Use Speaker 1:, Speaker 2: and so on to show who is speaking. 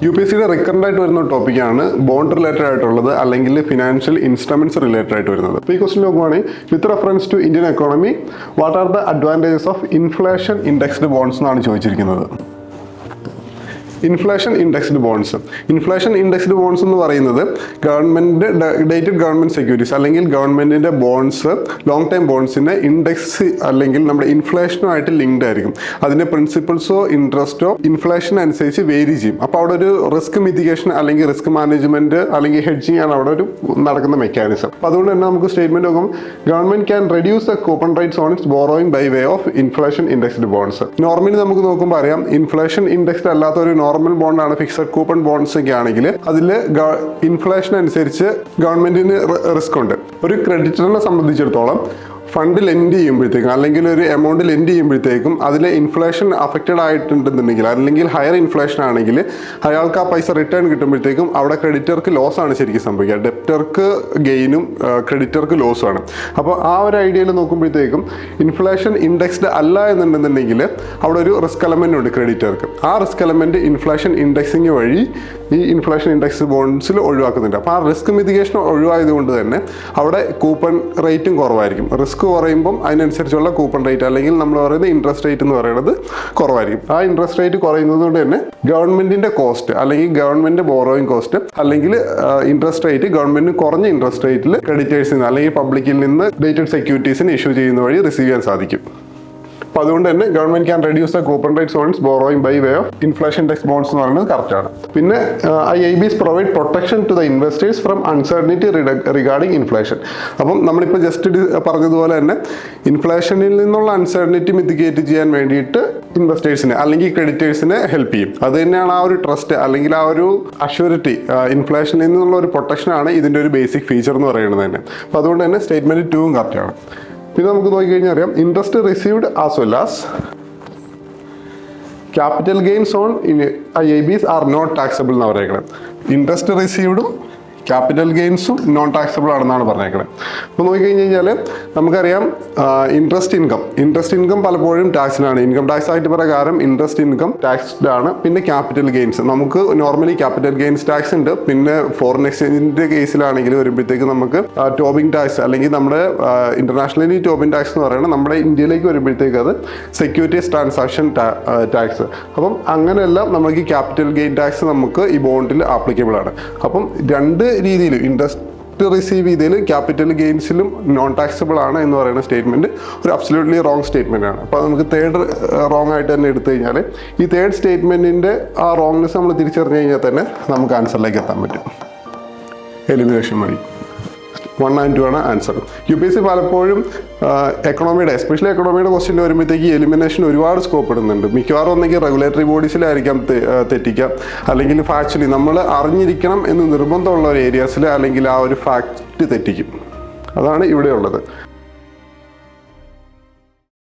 Speaker 1: UPSCയുടെ recurrent ആയിട്ട് വരുന്ന ടോപ്പിക്കാണ് ബോണ്ട് റിലേറ്റഡ് ആയിട്ടുള്ളത് അല്ലെങ്കിൽ ഫിനാൻഷ്യൽ ഇൻസ്ട്രുമെന്റ്സ് റിലേറ്റഡ് ആയിട്ട് വരുന്നത്. അപ്പോൾ ഈ ക്വസ്റ്റ്യൻ നോക്കുവാണെങ്കിൽ with reference to Indian economy what are the advantages of inflation indexed bonds എന്നാണ് ചോദിച്ചിരിക്കുന്നത്. ഇൻഫ്ലേഷൻ ഇൻഡെക്സ്ഡ് ബോണ്ട്സ് എന്ന് പറയുന്നത് ഗവൺമെൻറ് ഡേറ്റഡ് ഗവൺമെൻറ് സെക്യൂരിറ്റീസ് അല്ലെങ്കിൽ ഗവൺമെൻറ്റിൻ്റെ ബോണ്ട്സ് ലോങ് ടൈം ബോണ്ട്സിൻ്റെ ഇൻഡെക്സ് അല്ലെങ്കിൽ നമ്മുടെ ഇൻഫ്ലേഷനുമായിട്ട് ലിങ്ക്ഡ് ആയിരിക്കും. അതിൻ്റെ പ്രിൻസിപ്പിൾസോ ഇൻട്രസ്റ്റോ ഇൻഫ്ലേഷൻ അനുസരിച്ച് വേരി ചെയ്യും. അപ്പോൾ അവിടെ ഒരു റിസ്ക് മിറ്റിഗേഷൻ അല്ലെങ്കിൽ റിസ്ക് മാനേജ്മെൻറ്റ് അല്ലെങ്കിൽ ഹെഡ്ജിങ് ആണ് അവിടെ ഒരു നടക്കുന്ന മെക്കാനിസം. അപ്പോൾ അതുകൊണ്ട് തന്നെ നമുക്ക് സ്റ്റേറ്റ്മെൻറ്റ് നോക്കും government can reduce the coupon rates on its borrowing by way of inflation indexed bonds. Normally നമുക്ക് നോക്കുമ്പോൾ അറിയാം ഇൻഫ്ലേഷൻ ഇൻഡെക്സ്ഡ് അല്ലാത്ത ഒരു നോർമൽ ബോണ്ടാണ് ഫിക്സഡ് കൂപ്പൺ ബോണ്ട്സ് ഒക്കെ ആണെങ്കിൽ അതിൽ ഇൻഫ്ലേഷൻ അനുസരിച്ച് ഗവൺമെന്റിന് റിസ്ക് ഉണ്ട്. ഒരു ക്രെഡിറ്ററിനെ സംബന്ധിച്ചിടത്തോളം ഫണ്ട് ലെൻഡ് ചെയ്യുമ്പോഴത്തേക്കും അല്ലെങ്കിൽ ഒരു എമൗണ്ട് ലെൻഡ് ചെയ്യുമ്പോഴത്തേക്കും അതിൽ ഇൻഫ്ലേഷൻ അഫക്റ്റഡ് ആയിട്ടുണ്ടെന്നുണ്ടെങ്കിൽ അല്ലെങ്കിൽ ഹയർ ഇൻഫ്ലേഷൻ ആണെങ്കിൽ അയാൾക്ക് ആ പൈസ റിട്ടേൺ കിട്ടുമ്പോഴത്തേക്കും അവിടെ ക്രെഡിറ്റർക്ക് ലോസ് ആണ് ശരിക്കും സംഭവിക്കുക. ഡെപ്റ്റർക്ക് ഗെയിനും ക്രെഡിറ്റർക്ക് ലോസും ആണ്. അപ്പോൾ ആ ഒരു ഐഡിയയിൽ നോക്കുമ്പോഴത്തേക്കും ഇൻഫ്ലേഷൻ ഇൻഡെക്സ്ഡ് അല്ല എന്നുണ്ടെന്നുണ്ടെങ്കിൽ അവിടെ ഒരു റിസ്ക് എലമെൻ്റ് ഉണ്ട് ക്രെഡിറ്റർക്ക്. ആ റിസ്ക് എലമെൻറ്റ് ഇൻഫ്ലേഷൻ ഇൻഡെക്സിങ് വഴി ഈ ഇൻഫ്ലേഷൻ ഇൻഡെക്സ് ബോണ്ട്സിൽ ഒഴിവാക്കുന്നുണ്ട്. അപ്പോൾ ആ റിസ്ക് മിറ്റിഗേഷൻ ഒഴിവായത് കൊണ്ട് തന്നെ അവിടെ കൂപ്പൺ റേറ്റും കുറവായിരിക്കും. റിസ്ക് കുറയുമ്പം അതിനനുസരിച്ചുള്ള കൂപ്പൺ റേറ്റ് അല്ലെങ്കിൽ നമ്മൾ പറയുന്നത് ഇൻട്രസ്റ്റ് റേറ്റ് എന്ന് പറയുന്നത് കുറവായിരിക്കും. ആ ഇൻട്രസ്റ്റ് റേറ്റ് കുറയുന്നത് കൊണ്ട് തന്നെ ഗവൺമെന്റിന്റെ കോസ്റ്റ് അല്ലെങ്കിൽ ഗവൺമെന്റ് ബോറോയിങ് കോസ്റ്റ് അല്ലെങ്കിൽ ഇൻട്രസ്റ്റ് റേറ്റ് ഗവൺമെന്റിന് കുറഞ്ഞ ഇൻട്രസ്റ്റ് റേറ്റിൽ ക്രെഡിറ്റേഴ്സിന് അല്ലെങ്കിൽ പബ്ലിക്കിൽ നിന്ന് ഡേറ്റഡ് സെക്യൂരിറ്റീസിന് ഇഷ്യൂ ചെയ്യുന്ന വഴി റിസീവ് ചെയ്യാൻ സാധിക്കും. അപ്പോൾ അതുകൊണ്ട് തന്നെ government can reduce the coupon rates on its borrowing by way of inflation index bonds എന്ന് പറയുന്നത് കറക്റ്റാണ്. പിന്നെ IIBs provide protection to the investors from uncertainty regarding inflation. അപ്പം നമ്മളിപ്പോൾ ജസ്റ്റ് പറഞ്ഞതുപോലെ തന്നെ ഇൻഫ്ലേഷനിൽ നിന്നുള്ള അൺസർട്ടനിറ്റി മിറ്റിഗേറ്റ് ചെയ്യാൻ വേണ്ടിയിട്ട് ഇൻവെസ്റ്റേഴ്സിനെ അല്ലെങ്കിൽ ക്രെഡിറ്റേഴ്സിനെ ഹെൽപ്പ് ചെയ്യും. അത് തന്നെയാണ് ആ ഒരു ട്രസ്റ്റ് അല്ലെങ്കിൽ ആ ഒരു അഷ്യൂരിറ്റി ഇൻഫ്ലേഷനിൽ നിന്നുള്ള ഒരു പ്രൊട്ടക്ഷനാണ് ഇതിൻ്റെ ഒരു ബേസിക് ഫീച്ചർ എന്ന് പറയുന്നത് തന്നെ. അപ്പോൾ അതുകൊണ്ട് തന്നെ സ്റ്റേറ്റ്മെൻറ്റ് 2 കറക്റ്റാണ്. പിന്നെ നമുക്ക് നോക്കിക്കഴിഞ്ഞാൽ അറിയാം interest received as well as capital gains on IIBs are not taxable എന്ന് പറയുന്നത്. ഇൻട്രസ്റ്റ് റിസീവ്ഡും ക്യാപിറ്റൽ ഗെയിൻസും നോൺ ടാക്സബിൾ ആണെന്നാണ് പറഞ്ഞേക്കുന്നത്. അപ്പോൾ നോക്കിക്കഴിഞ്ഞ് കഴിഞ്ഞാൽ നമുക്കറിയാം ഇൻട്രസ്റ്റ് ഇൻകം പലപ്പോഴും ടാക്സിനാണ്. ഇൻകം ടാക്സ് ആക്ട് പ്രകാരം ഇൻട്രസ്റ്റ് ഇൻകം ടാക്സ്ഡ് ആണ്. പിന്നെ ക്യാപിറ്റൽ ഗെയിൻസ് നമുക്ക് നോർമലി ക്യാപിറ്റൽ ഗെയിൻസ് ടാക്സ് ഉണ്ട്. പിന്നെ ഫോറിൻ എക്സ്ചേഞ്ചിൻ്റെ കേസിലാണെങ്കിൽ വരുമ്പോഴത്തേക്ക് നമുക്ക് ടോബിംഗ് ടാക്സ് അല്ലെങ്കിൽ നമ്മുടെ ഇന്റർനാഷണലി ടോബിംഗ് ടാക്സ് എന്ന് പറയുന്നത് നമ്മുടെ ഇന്ത്യയിലേക്ക് വരുമ്പോഴത്തേക്ക് അത് സെക്യൂരിറ്റീസ് ട്രാൻസാക്ഷൻ ടാക്സ്. അപ്പം അങ്ങനെയെല്ലാം നമുക്ക് ക്യാപിറ്റൽ ഗെയിൻ ടാക്സ് നമുക്ക് ഈ ബോണ്ടിൽ ആപ്ലിക്കബിൾ ആണ്. അപ്പം രണ്ട് രീതിയിലും ഇൻട്രസ്റ്റ് റിസീവ് ചെയ്തതിൽ ക്യാപിറ്റൽ ഗെയിൻസിലും നോൺ ടാക്സബിൾ ആണ് എന്ന് പറയുന്ന സ്റ്റേറ്റ്മെൻറ്റ് ഒരു അബ്സല്യൂട്ട്ലി റോങ് സ്റ്റേറ്റ്മെൻ്റ് ആണ്. അപ്പോൾ നമുക്ക് തേർഡ് റോങ് ആയിട്ട് തന്നെ എടുത്തു കഴിഞ്ഞാൽ ഈ തേർഡ് സ്റ്റേറ്റ്മെൻറ്റിൻ്റെ ആ റോങ്നെസ് നമ്മൾ തിരിച്ചറിഞ്ഞു കഴിഞ്ഞാൽ തന്നെ നമുക്ക് ആൻസറിലേക്ക് എത്താൻ പറ്റും. എലിമിനേഷൻ വഴി 1 and 2 ആണ് ആൻസർ. UPSC പലപ്പോഴും എസ്പെഷ്യലി എക്കണോമിയുടെ ക്വസ്റ്റ്യൻ വരുമ്പോഴത്തേക്ക് എലിമിനേഷൻ ഒരുപാട് സ്കോപ്പ് ഇടുന്നുണ്ട്. മിക്കവാറും ഒന്നെങ്കിൽ റെഗുലേറ്ററി ബോഡീസിലായിരിക്കാം തെറ്റിക്കാം, അല്ലെങ്കിൽ ഫാക്ച്വലി നമ്മൾ അറിഞ്ഞിരിക്കണം എന്ന് നിർബന്ധമുള്ള ഒരു ഏരിയാസിൽ അല്ലെങ്കിൽ ആ ഒരു ഫാക്റ്റ് തെറ്റിക്കും. അതാണ് ഇവിടെ ഉള്ളത്.